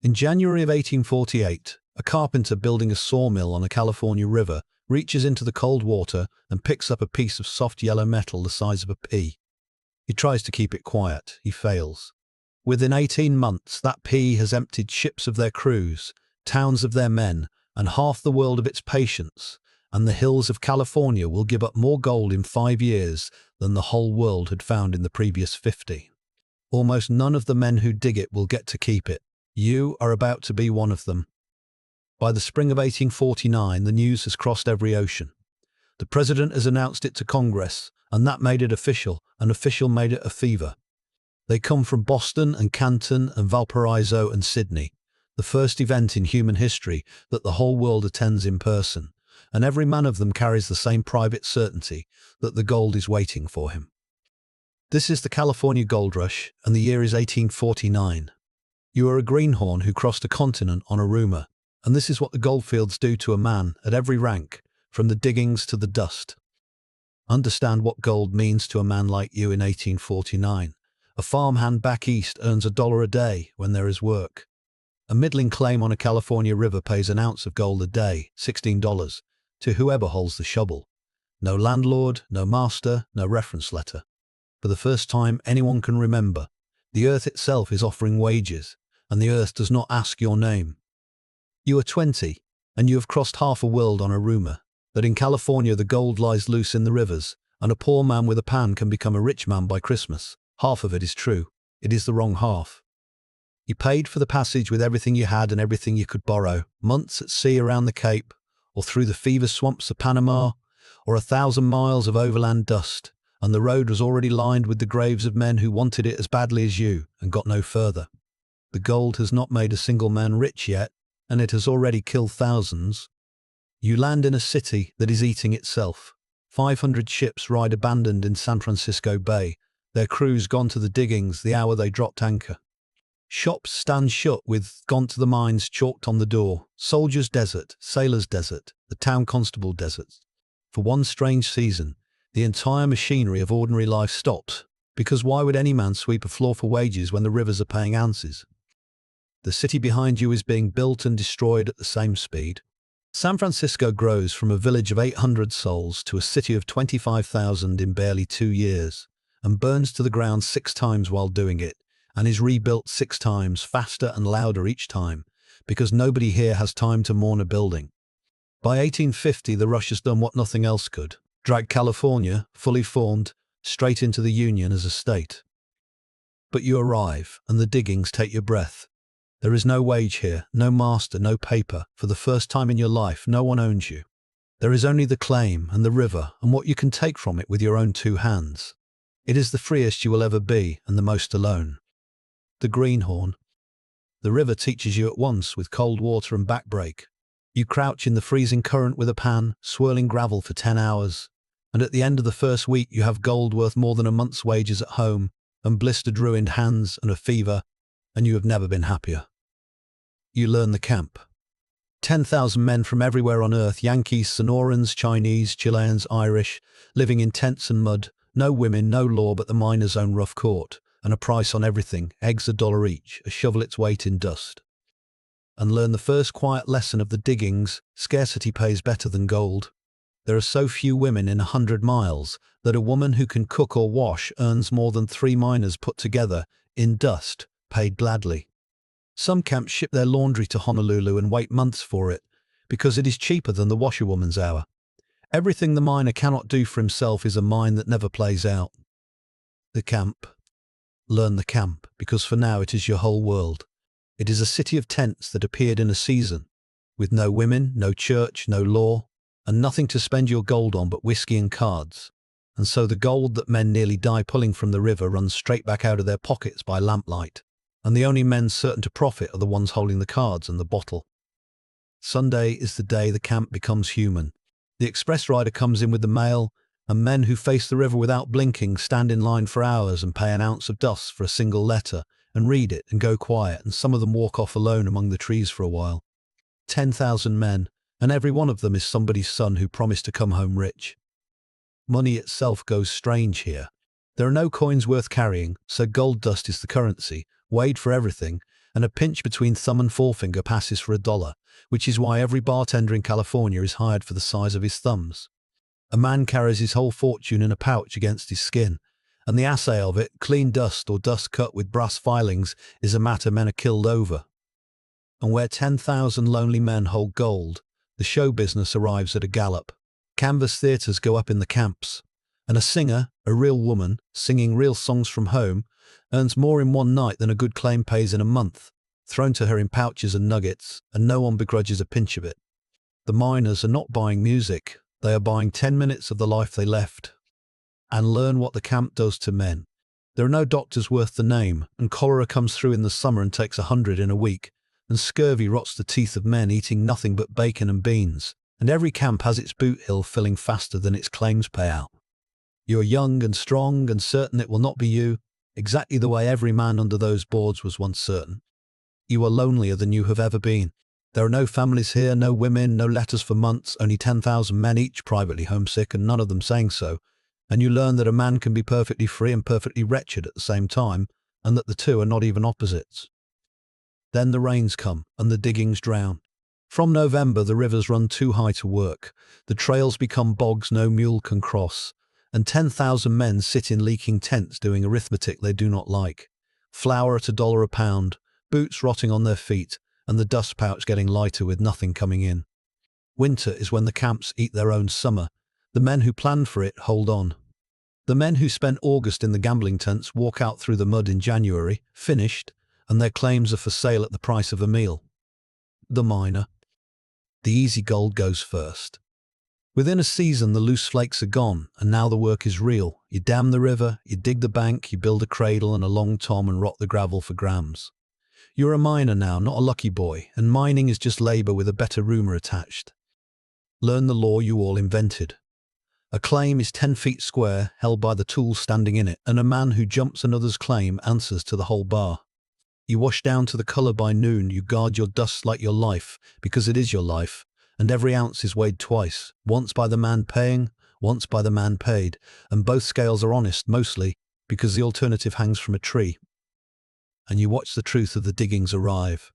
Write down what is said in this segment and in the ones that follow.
In January of 1848, a carpenter building a sawmill on a California river reaches into the cold water and picks up a piece of soft yellow metal the size of a pea. He tries to keep it quiet. He fails. Within 18 months, that pea has emptied ships of their crews, towns of their men, and half the world of its patience, and the hills of California will give up more gold in 5 years than the whole world had found in the previous 50. Almost none of the men who dig it will get to keep it. You are about to be one of them. By the spring of 1849, the news has crossed every ocean. The president has announced it to Congress, and that made it official, and official made it a fever. They come from Boston and Canton and Valparaiso and Sydney, the first event in human history that the whole world attends in person, and every man of them carries the same private certainty that the gold is waiting for him. This is the California Gold Rush, and the year is 1849. You are a greenhorn who crossed a continent on a rumour, and this is what the goldfields do to a man at every rank, from the diggings to the dust. Understand what gold means to a man like you in 1849. A farmhand back east earns $1 a day when there is work. A middling claim on a California river pays an ounce of gold a day, $16, to whoever holds the shovel. No landlord, no master, no reference letter. For the first time anyone can remember, the earth itself is offering wages, and the earth does not ask your name. You are 20, and you have crossed half a world on a rumour that in California the gold lies loose in the rivers, and a poor man with a pan can become a rich man by Christmas. Half of it is true. It is the wrong half. You paid for the passage with everything you had and everything you could borrow, months at sea around the Cape, or through the fever swamps of Panama, or 1,000 miles of overland dust, and the road was already lined with the graves of men who wanted it as badly as you and got no further. The gold has not made a single man rich yet, and it has already killed thousands. You land in a city that is eating itself. 500 ships ride abandoned in San Francisco Bay, their crews gone to the diggings the hour they dropped anchor. Shops stand shut with "Gone to the mines" chalked on the door. Soldiers' desert, sailors' desert, the town constable desert. For one strange season, the entire machinery of ordinary life stops, because why would any man sweep a floor for wages when the rivers are paying ounces? The city behind you is being built and destroyed at the same speed. San Francisco grows from a village of 800 souls to a city of 25,000 in barely 2 years, and burns to the ground 6 times while doing it, and is rebuilt 6 times faster and louder each time, because nobody here has time to mourn a building. By 1850, the rush has done what nothing else could: drag California, fully formed, straight into the Union as a state. But you arrive, and the diggings take your breath. There is no wage here, no master, no paper. For the first time in your life, no one owns you. There is only the claim and the river and what you can take from it with your own 2 hands. It is the freest you will ever be, and the most alone. The Greenhorn. The river teaches you at once with cold water and backbreak. You crouch in the freezing current with a pan, swirling gravel for 10 hours, and at the end of the first week you have gold worth more than a month's wages at home, and blistered ruined hands and a fever, and you have never been happier. You learn the camp. 10,000 men from everywhere on earth, Yankees, Sonorans, Chinese, Chileans, Irish, living in tents and mud, no women, no law but the miner's own rough court, and a price on everything, eggs $1 each, a shovel its weight in dust. And learn the first quiet lesson of the diggings: scarcity pays better than gold. There are so few women in 100 miles that a woman who can cook or wash earns more than 3 miners put together, in dust, paid gladly. Some camps ship their laundry to Honolulu and wait months for it, because it is cheaper than the washerwoman's hour. Everything the miner cannot do for himself is a mine that never plays out. The camp. Learn the camp, because for now it is your whole world. It is a city of tents that appeared in a season, with no women, no church, no law, and nothing to spend your gold on but whiskey and cards. And so the gold that men nearly die pulling from the river runs straight back out of their pockets by lamplight, and the only men certain to profit are the ones holding the cards and the bottle. Sunday is the day the camp becomes human. The express rider comes in with the mail, and men who face the river without blinking stand in line for hours and pay an ounce of dust for a single letter, and read it and go quiet, and some of them walk off alone among the trees for a while. 10,000 men, and every one of them is somebody's son who promised to come home rich. Money itself goes strange here. There are no coins worth carrying, so gold dust is the currency, weighed for everything, and a pinch between thumb and forefinger passes for $1, which is why every bartender in California is hired for the size of his thumbs. A man carries his whole fortune in a pouch against his skin, and the assay of it, clean dust or dust cut with brass filings, is a matter men are killed over. And where 10,000 lonely men hold gold, the show business arrives at a gallop. Canvas theatres go up in the camps, and a singer, a real woman, singing real songs from home, earns more in one night than a good claim pays in a month, thrown to her in pouches and nuggets, and no one begrudges a pinch of it. The miners are not buying music, they are buying 10 minutes of the life they left. And learn what the camp does to men. There are no doctors worth the name, and cholera comes through in the summer and takes 100 in a week, and scurvy rots the teeth of men eating nothing but bacon and beans, and every camp has its boot hill filling faster than its claims pay out. You are young and strong and certain it will not be you, exactly the way every man under those boards was once certain. You are lonelier than you have ever been. There are no families here, no women, no letters for months, only 10,000 men each privately homesick and none of them saying so, and you learn that a man can be perfectly free and perfectly wretched at the same time, and that the two are not even opposites. Then the rains come, and the diggings drown. From November the rivers run too high to work, the trails become bogs no mule can cross, and 10,000 men sit in leaking tents doing arithmetic they do not like. Flour at $1 a pound, boots rotting on their feet, and the dust pouch getting lighter with nothing coming in. Winter is when the camps eat their own summer. The men who planned for it hold on. The men who spent August in the gambling tents walk out through the mud in January, finished, and their claims are for sale at the price of a meal. The miner. The easy gold goes first. Within a season the loose flakes are gone, and now the work is real. You dam the river, you dig the bank, you build a cradle and a long tom and rot the gravel for grams. You're a miner now, not a lucky boy, and mining is just labour with a better rumour attached. Learn the law you all invented. A claim is 10 feet square, held by the tools standing in it, and a man who jumps another's claim answers to the whole bar. You wash down to the colour by noon, you guard your dust like your life, because it is your life, and every ounce is weighed twice, once by the man paying, once by the man paid, and both scales are honest, mostly, because the alternative hangs from a tree. And you watch the truth of the diggings arrive.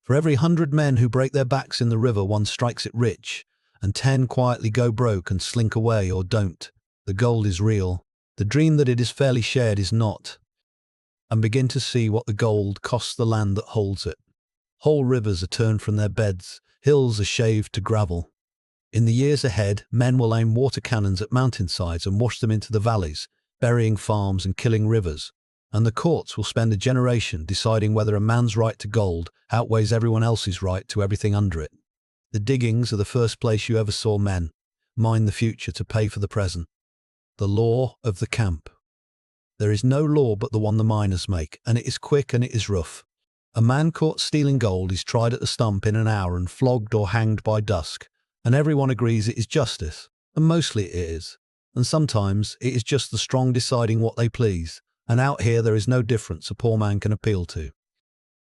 For every 100 men who break their backs in the river, one strikes it rich, and 10 quietly go broke and slink away or don't. The gold is real. The dream that it is fairly shared is not. And begin to see what the gold costs the land that holds it. Whole rivers are turned from their beds, hills are shaved to gravel. In the years ahead, men will aim water cannons at mountainsides and wash them into the valleys, burying farms and killing rivers. And the courts will spend a generation deciding whether a man's right to gold outweighs everyone else's right to everything under it. The diggings are the first place you ever saw men mine the future to pay for the present. The law of the camp. There is no law but the one the miners make, and it is quick and it is rough. A man caught stealing gold is tried at the stump in an hour and flogged or hanged by dusk, and everyone agrees it is justice, and mostly it is. And sometimes it is just the strong deciding what they please, and out here there is no difference a poor man can appeal to.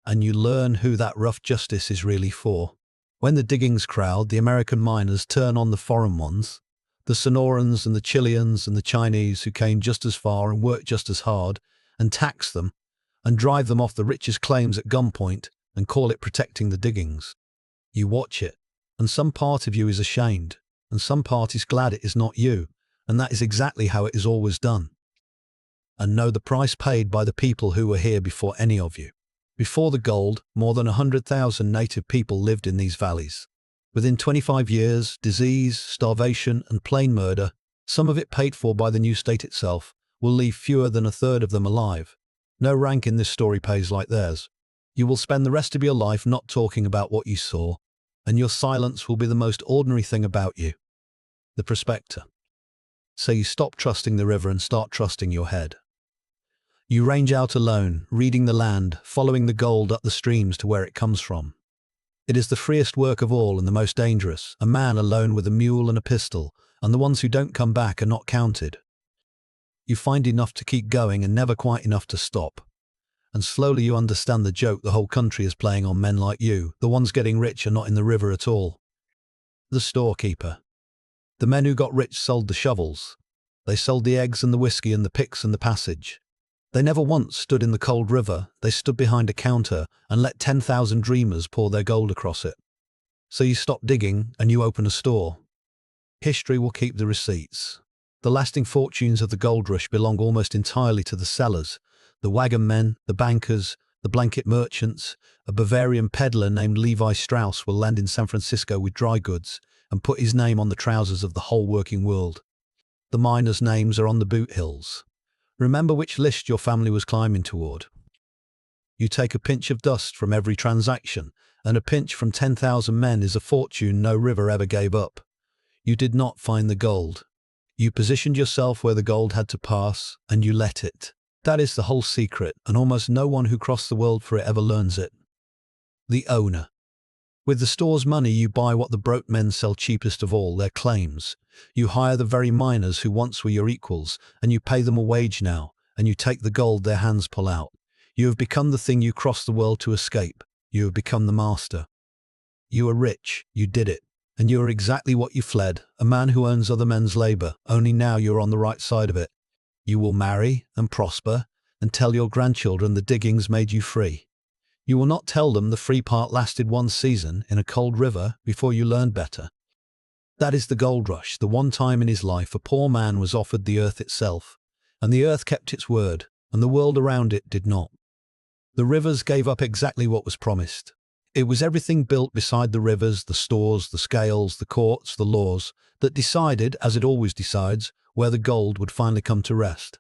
And you learn who that rough justice is really for. When the diggings crowd, the American miners turn on the foreign ones, the Sonorans and the Chileans and the Chinese who came just as far and worked just as hard, and tax them, and drive them off the richest claims at gunpoint, and call it protecting the diggings. You watch it, and some part of you is ashamed, and some part is glad it is not you, and that is exactly how it is always done. And know the price paid by the people who were here before any of you. Before the gold, more than 100,000 native people lived in these valleys. Within 25 years, disease, starvation, and plain murder, some of it paid for by the new state itself, will leave fewer than a third of them alive. No rank in this story pays like theirs. You will spend the rest of your life not talking about what you saw, and your silence will be the most ordinary thing about you. The prospector. So you stop trusting the river and start trusting your head. You range out alone, reading the land, following the gold up the streams to where it comes from. It is the freest work of all and the most dangerous, a man alone with a mule and a pistol, and the ones who don't come back are not counted. You find enough to keep going and never quite enough to stop. And slowly you understand the joke the whole country is playing on men like you. The ones getting rich are not in the river at all. The storekeeper. The men who got rich sold the shovels. They sold the eggs and the whiskey and the picks and the passage. They never once stood in the cold river. They stood behind a counter and let 10,000 dreamers pour their gold across it. So you stop digging and you open a store. History will keep the receipts. The lasting fortunes of the gold rush belong almost entirely to the sellers, the wagon men, the bankers, the blanket merchants. A Bavarian peddler named Levi Strauss will land in San Francisco with dry goods and put his name on the trousers of the whole working world. The miners' names are on the boot hills. Remember which list your family was climbing toward. You take a pinch of dust from every transaction, and a pinch from 10,000 men is a fortune no river ever gave up. You did not find the gold. You positioned yourself where the gold had to pass, and you let it. That is the whole secret, and almost no one who crossed the world for it ever learns it. The owner. With the store's money, you buy what the broke men sell cheapest of all, their claims. You hire the very miners who once were your equals, and you pay them a wage now, and you take the gold their hands pull out. You have become the thing you crossed the world to escape. You have become the master. You are rich, you did it, and you are exactly what you fled, a man who earns other men's labor, only now you're on the right side of it. You will marry and prosper and tell your grandchildren the diggings made you free. You will not tell them the free part lasted one season in a cold river before you learned better. That is the gold rush, the one time in his life a poor man was offered the earth itself, and the earth kept its word, and the world around it did not. The rivers gave up exactly what was promised. It was everything built beside the rivers, the stores, the scales, the courts, the laws, that decided, as it always decides, where the gold would finally come to rest.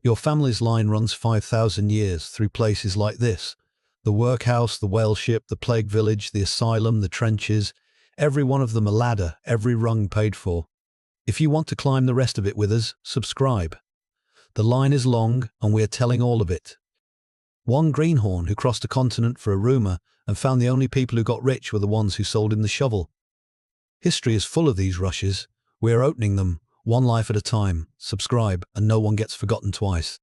Your family's line runs 5,000 years through places like this. The workhouse, the whale ship, the plague village, the asylum, the trenches, every one of them a ladder, every rung paid for. If you want to climb the rest of it with us, subscribe. The line is long, and we are telling all of it. One Greenhorn who crossed a continent for a rumour and found the only people who got rich were the ones who sold him the shovel. History is full of these rushes. We are opening them, one life at a time. Subscribe, and no one gets forgotten twice.